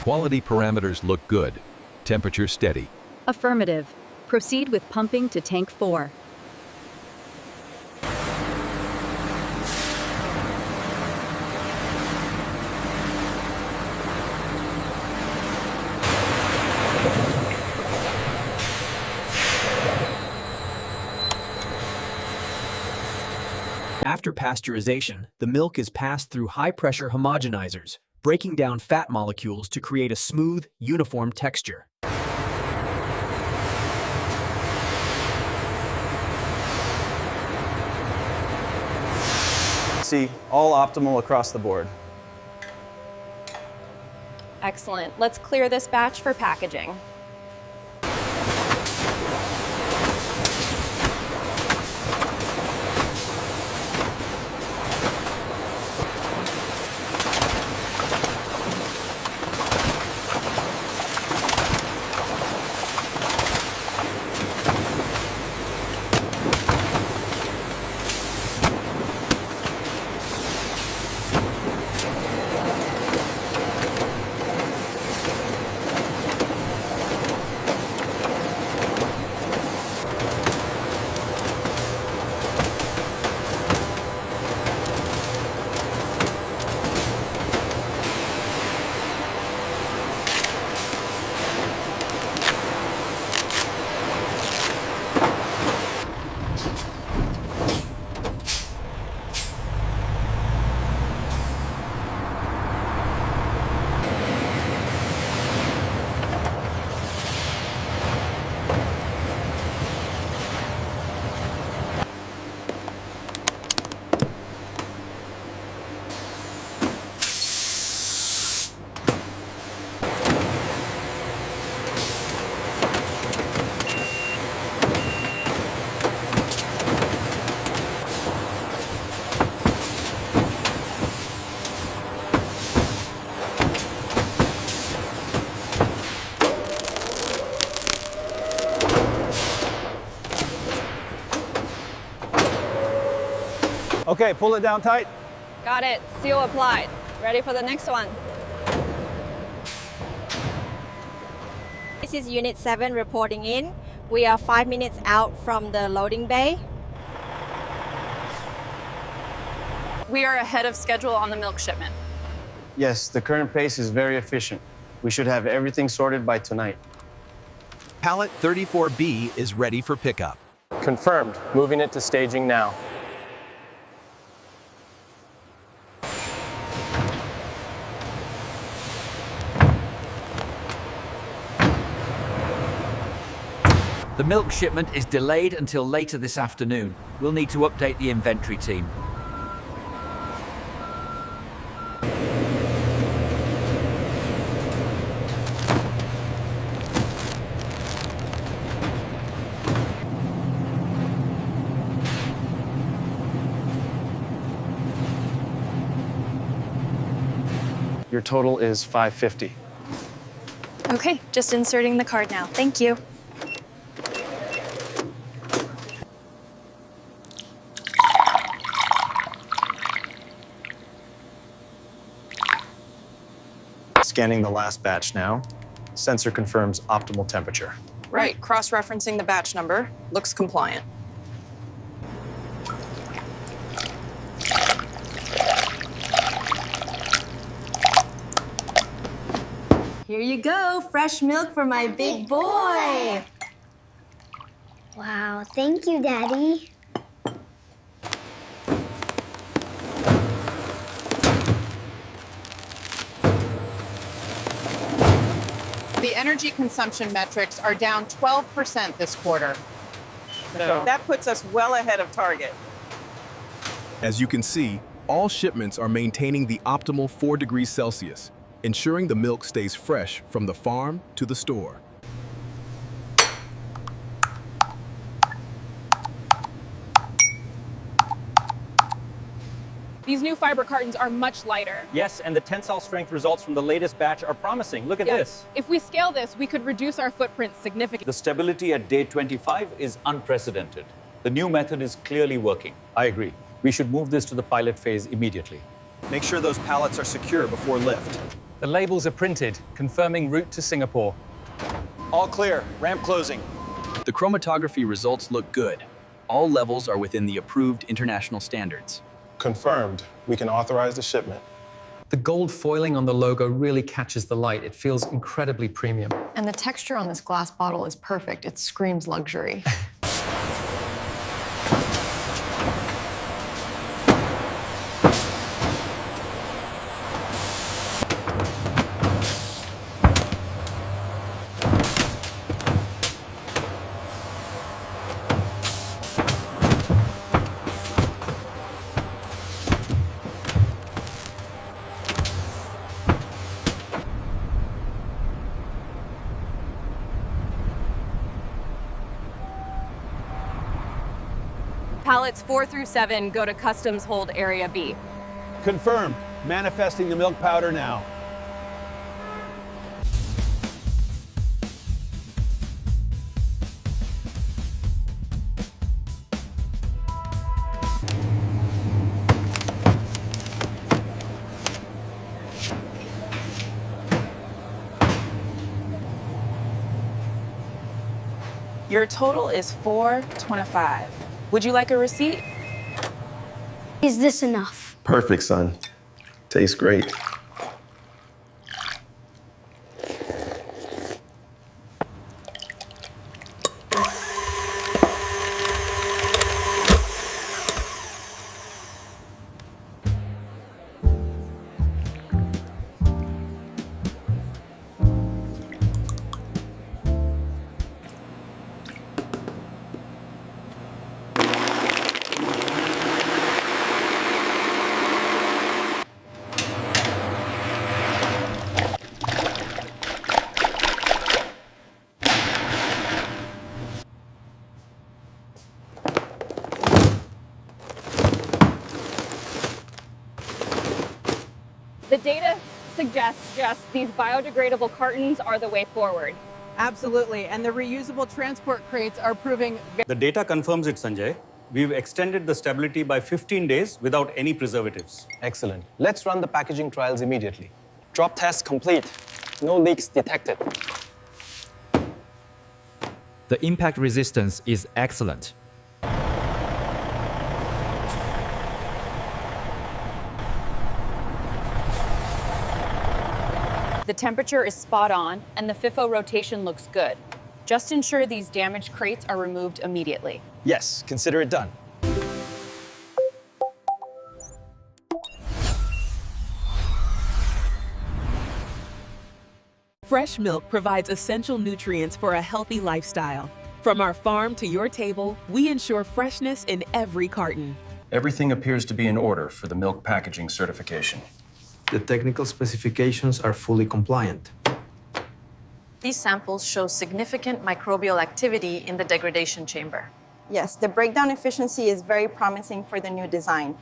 Quality parameters look good. Temperature steady. Affirmative. Proceed with pumping to tank 4. After pasteurization, the milk is passed through high-pressure homogenizers, breaking down fat molecules to create a smooth, uniform texture. See, all optimal across the board. Excellent. Let's clear this batch for packaging. Okay, pull it down tight. Got it. Seal applied. Ready for the next one. This is Unit 7 reporting in. We are 5 minutes out from the loading bay. We are ahead of schedule on the milk shipment. Yes, the current pace is very efficient. We should have everything sorted by tonight. Pallet 34B is ready for pickup. Confirmed. Moving it to staging now. The milk shipment is delayed until later this afternoon. We'll need to update the inventory team. Your total is $550. Okay, just inserting the card now. Thank you. Scanning the last batch now. Sensor confirms optimal temperature. Right, cross-referencing the batch number. Looks compliant. Here you go, fresh milk for my big boy. Wow, thank you, Daddy. The energy consumption metrics are down 12% this quarter. So that puts us well ahead of target. As you can see, all shipments are maintaining the optimal 4 degrees Celsius, ensuring the milk stays fresh from the farm to the store. These new fiber cartons are much lighter. Yes, and the tensile strength results from the latest batch are promising. Look at this. If we scale this, we could reduce our footprint significantly. The stability at day 25 is unprecedented. The new method is clearly working. I agree. We should move this to the pilot phase immediately. Make sure those pallets are secure before lift. The labels are printed, confirming route to Singapore. All clear. Ramp closing. The chromatography results look good. All levels are within the approved international standards. Confirmed. We can authorize the shipment. The gold foiling on the logo really catches the light. It feels incredibly premium. And the texture on this glass bottle is perfect. It screams luxury. Pallets 4 through 7 go to Customs Hold Area B. Confirmed. Manifesting the milk powder now. Your total is $4.25. Would you like a receipt? Is this enough? Perfect, son. Tastes great. The data suggests just these biodegradable cartons are the way forward. Absolutely, and the reusable transport crates are proving The data confirms it, Sanjay. We've extended the stability by 15 days without any preservatives. Excellent. Let's run the packaging trials immediately. Drop test complete. No leaks detected. The impact resistance is excellent. The temperature is spot on, and the FIFO rotation looks good. Just ensure these damaged crates are removed immediately. Yes, consider it done. Fresh milk provides essential nutrients for a healthy lifestyle. From our farm to your table, we ensure freshness in every carton. Everything appears to be in order for the milk packaging certification. The technical specifications are fully compliant. These samples show significant microbial activity in the degradation chamber. Yes, the breakdown efficiency is very promising for the new design.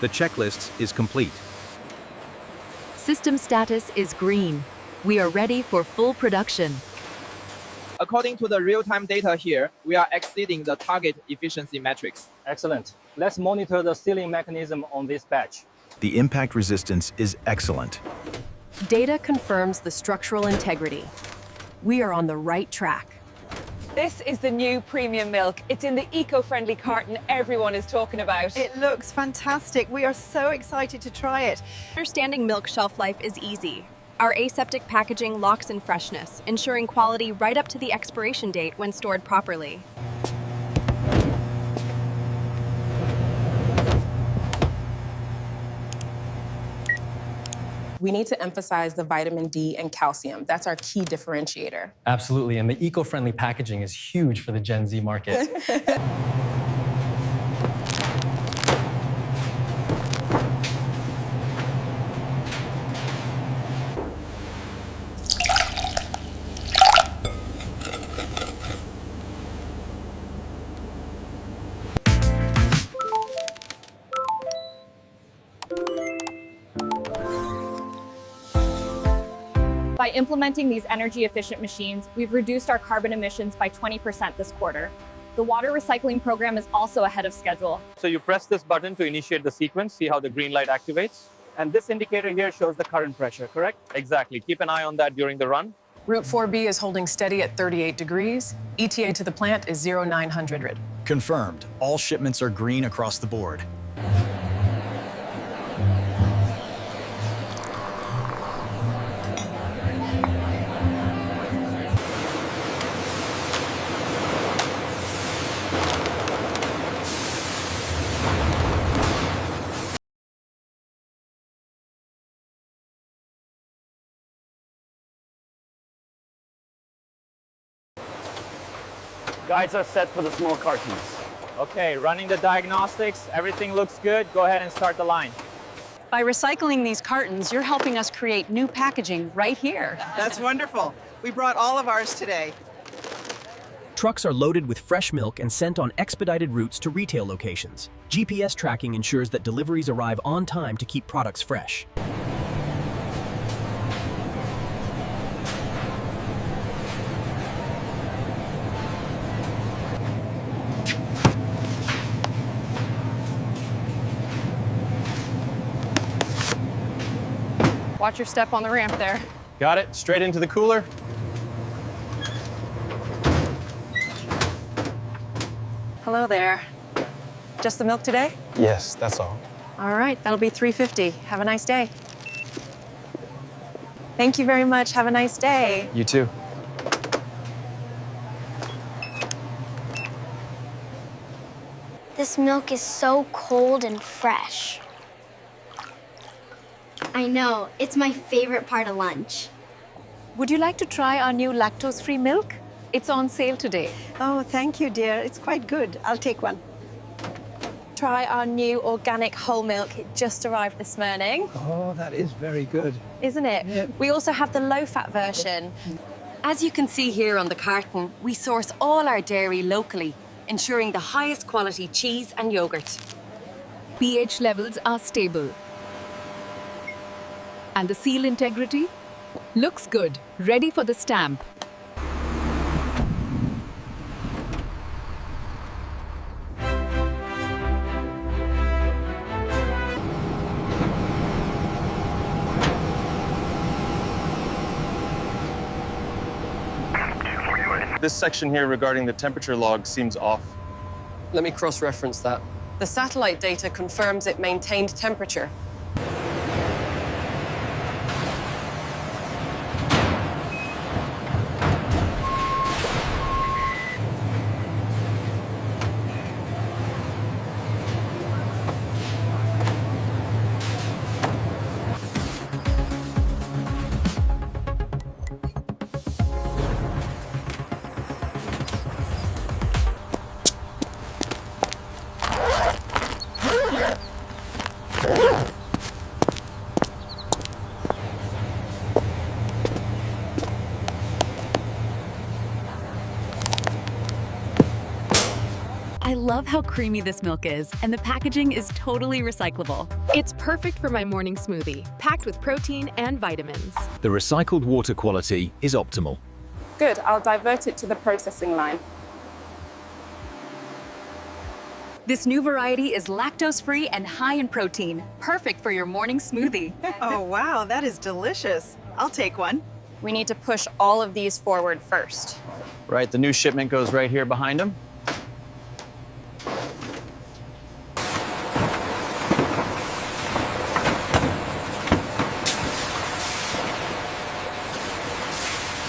The checklist is complete. System status is green. We are ready for full production. According to the real-time data here, we are exceeding the target efficiency metrics. Excellent. Let's monitor the sealing mechanism on this batch. The impact resistance is excellent. Data confirms the structural integrity. We are on the right track. This is the new premium milk. It's in the eco-friendly carton everyone is talking about. It looks fantastic. We are so excited to try it. Understanding milk shelf life is easy. Our aseptic packaging locks in freshness, ensuring quality right up to the expiration date when stored properly. We need to emphasize the vitamin D and calcium. That's our key differentiator. Absolutely, and the eco-friendly packaging is huge for the Gen Z market. By implementing these energy-efficient machines, we've reduced our carbon emissions by 20% this quarter. The water recycling program is also ahead of schedule. So you press this button to initiate the sequence, see how the green light activates. And this indicator here shows the current pressure, correct? Exactly. Keep an eye on that during the run. Route 4B is holding steady at 38 degrees. ETA to the plant is 0900. Confirmed. All shipments are green across the board. Guides are set for the small cartons. Okay, running the diagnostics. Everything looks good. Go ahead and start the line. By recycling these cartons, you're helping us create new packaging right here. That's wonderful. We brought all of ours today. Trucks are loaded with fresh milk and sent on expedited routes to retail locations. GPS tracking ensures that deliveries arrive on time to keep products fresh. Watch your step on the ramp there. Got it. Straight into the cooler. Hello there. Just the milk today? Yes, that's all. All right, that'll be $3.50. Have a nice day. Thank you very much. Have a nice day. You too. This milk is so cold and fresh. I know, it's my favorite part of lunch. Would you like to try our new lactose-free milk? It's on sale today. Oh, thank you, dear. It's quite good. I'll take one. Try our new organic whole milk. It just arrived this morning. Oh, that is very good. Isn't it? Yeah. We also have the low-fat version. As you can see here on the carton, we source all our dairy locally, ensuring the highest quality cheese and yogurt. pH levels are stable. And the seal integrity? Looks good, ready for the stamp. This section here regarding the temperature log seems off. Let me cross-reference that. The satellite data confirms it maintained temperature. I love how creamy this milk is, and the packaging is totally recyclable. It's perfect for my morning smoothie, packed with protein and vitamins. The recycled water quality is optimal. Good, I'll divert it to the processing line. This new variety is lactose-free and high in protein, perfect for your morning smoothie. Oh, wow, that is delicious. I'll take one. We need to push all of these forward first. Right, the new shipment goes right here behind him.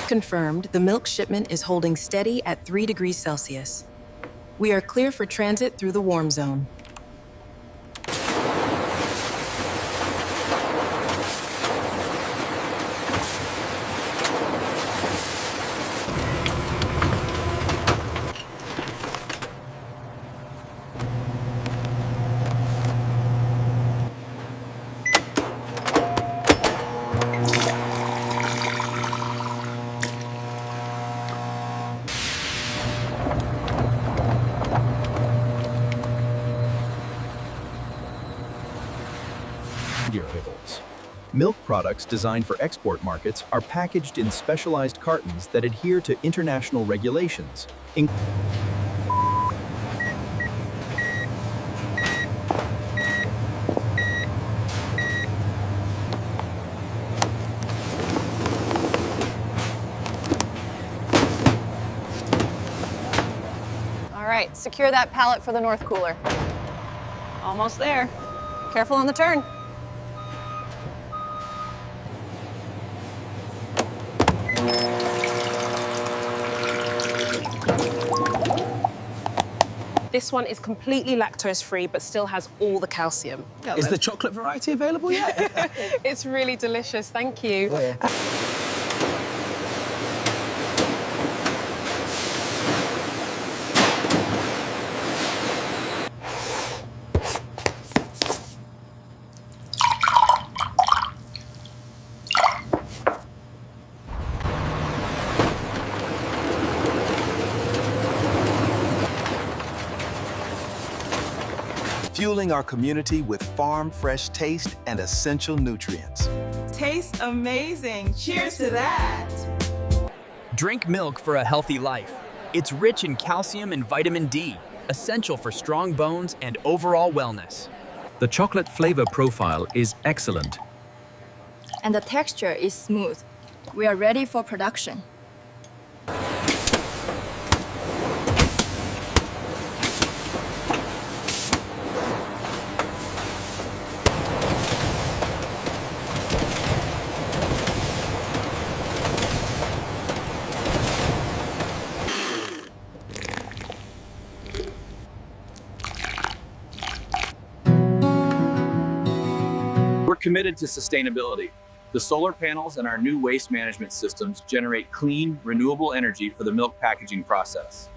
Confirmed, the milk shipment is holding steady at 3 degrees Celsius. We are clear for transit through the warm zone. Milk products designed for export markets are packaged in specialized cartons that adhere to international regulations. Secure that pallet for the north cooler. Almost there. Careful on the turn. This one is completely lactose-free, but still has all the calcium. Is the chocolate variety available yet? It's really delicious, thank you. Fueling our community with farm-fresh taste and essential nutrients. Tastes amazing. Cheers to that. Drink milk for a healthy life. It's rich in calcium and vitamin D, essential for strong bones and overall wellness. The chocolate flavor profile is excellent. And the texture is smooth. We are ready for production. We're committed to sustainability. The solar panels and our new waste management systems generate clean, renewable energy for the milk packaging process.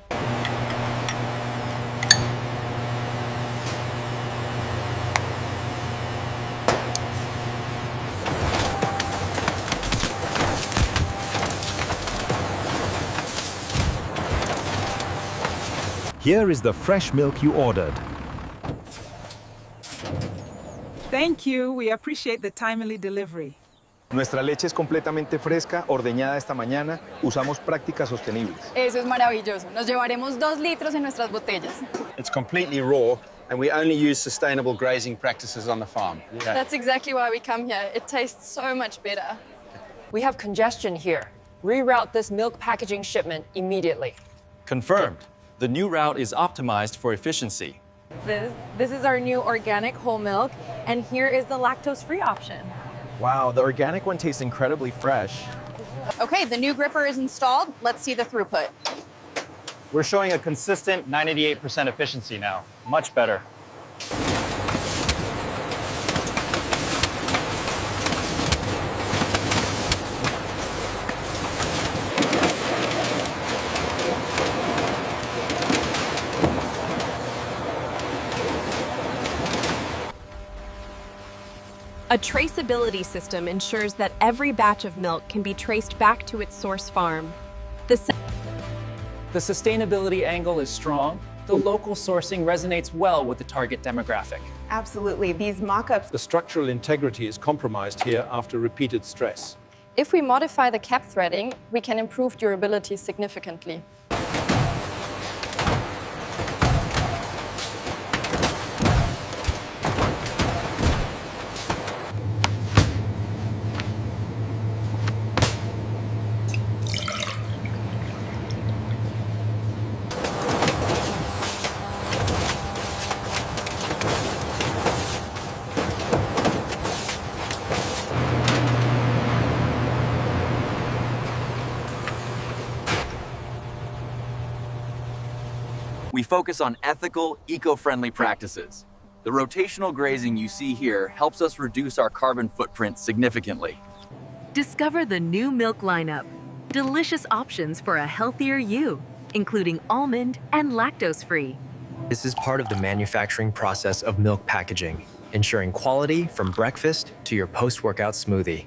Here is the fresh milk you ordered. Thank you. We appreciate the timely delivery. Nuestra leche es completamente fresca, ordeñada esta mañana. Usamos prácticas sostenibles. Eso es maravilloso. Nos llevaremos 2 litros en nuestras botellas. It's completely raw, and we only use sustainable grazing practices on the farm. That's exactly why we come here. It tastes so much better. We have congestion here. Reroute this milk packaging shipment immediately. Confirmed. The new route is optimized for efficiency. This is our new organic whole milk, and here is the lactose-free option. Wow, the organic one tastes incredibly fresh. Okay, the new gripper is installed. Let's see the throughput. We're showing a consistent 98% efficiency now. Much better. A traceability system ensures that every batch of milk can be traced back to its source farm. The sustainability angle is strong. The local sourcing resonates well with the target demographic. Absolutely. These mock-ups. The structural integrity is compromised here after repeated stress. If we modify the cap threading, we can improve durability significantly. We focus on ethical, eco-friendly practices. The rotational grazing you see here helps us reduce our carbon footprint significantly. Discover the new milk lineup. Delicious options for a healthier you, including almond and lactose-free. This is part of the manufacturing process of milk packaging, ensuring quality from breakfast to your post-workout smoothie.